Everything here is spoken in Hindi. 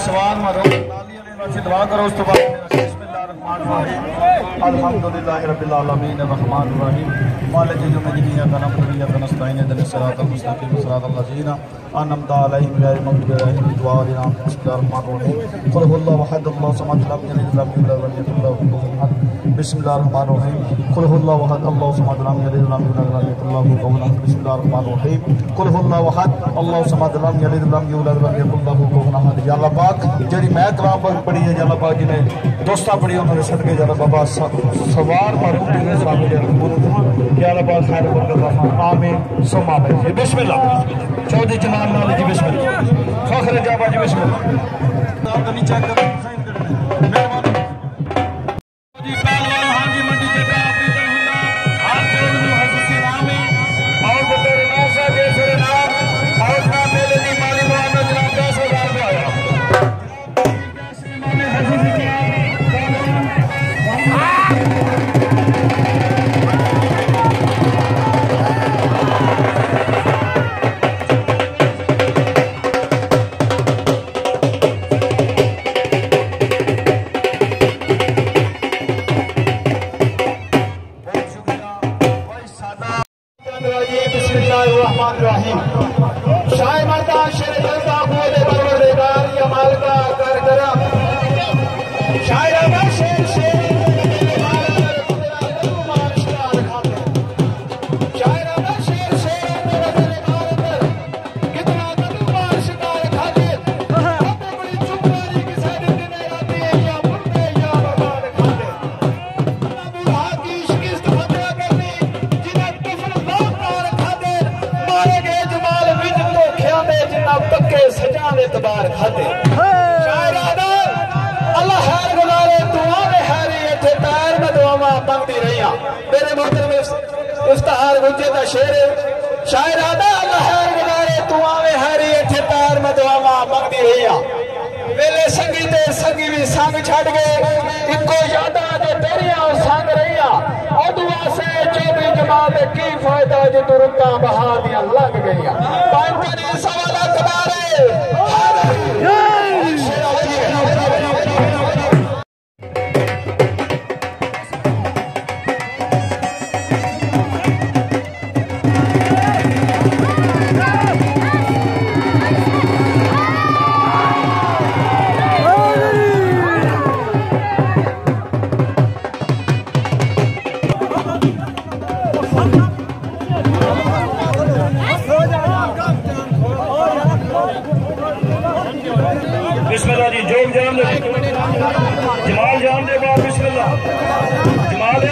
सवाल मारो दुआ करो उस तो बाद अल्हम्दुलिल्लाहि रब्बिल आलमीन अर्रहमानिर रहीम मालिकि यौमिद्दीन इय्याका नअबुदु व इय्याका नस्तईन इहदिनस सिरातल मुस्तकीम सिरातल लज़ीना अनअमता अलैहिम गैरिल मग़्दूबि अलैहिम वलद्दालिन बिस्मिल्लाहिर्रहमानिर्रहीम क़ुल हुवल्लाहु अहद अल्लाहु समद लम यलिद वलम यूलद वलम यकुल लहू कुफुवन अहद बिस्मिल्लाहिर्रहमानिर्रहीम क़ुल हुवल्लाहु अहद अल्लाहु समद लम यलिद वलम यूलद वलम यकुल लहू कुफुवन अहद बिस्मिल्लाहिर्रहमानिर्रहीम क़ुल हुवल्लाहु अहद अल्लाहु समद लम यलिद वलम यूलद वलम यकुल लहू कुफुवन अहद। या अल्लाह पाक जेड़ी मैं कलाम पढ़ी है या अल्लाह पाक जिन्हें दोस्ता पढ़ी उन्होंने सदके या बाबा सवार मारूं तेरे सामने या अल्लाह पाक खैर बरकत रखा आमीन सुम आमीन। बिस्मिल्लाह चौधरी जनाब नाल जी बिस्मिल्लाह फखर जाबा जी बिस्मिल्लाह नाम तो नीचे कर मेहरबानी जी पहलवान हाजी मंडी जटा अपनी तरह आप जोड़ नु हससी नाम और बतौर नौसा जैसे नाम और ना मेले दी माली मुआवजा जनाब 10,000 रुपया आया हससी क्या शाह मरदा शेर जलता खुद परवरदिगार या मालिका कर करा शायरा का शेर शेर शायरा का शेर शेर कितना मार शिकार खाते बड़ी चुपचारी की साइड देने आती है या मुर्दे या बर्बाद खाते बुढ़ा की शिकस्त फतेह करनी जिन्हें कुफर लाभ मार खाते मारे गए जमाल विज तो ख्यामे जिन्ना पक्के सजा में तबार खाते शायरा अल्लाह हैर गुजारे दुआ में हैरी इत्थे पैर में दुआवां मंगदी रहियां मेरे मोहतरम इफ्तिखार गुज्जे दा शेर शायरा अल्लाह हैर गुजारे दुआ में हैरी इत्थे पैर में दुआवां मंगदी रहियां वेले संगी ते संगी भी संग छड़ गए इको यादा जो तेरियां संग रहियां और दुआ से चौबी जमात की फायदा जो तुरंता बहा दियां लग गईयां पांचनी सवाला कबारे बिस्मिल्लाह जी जोग जान दे जमाल जान दे बाप बिस्मिल्लाह जमाल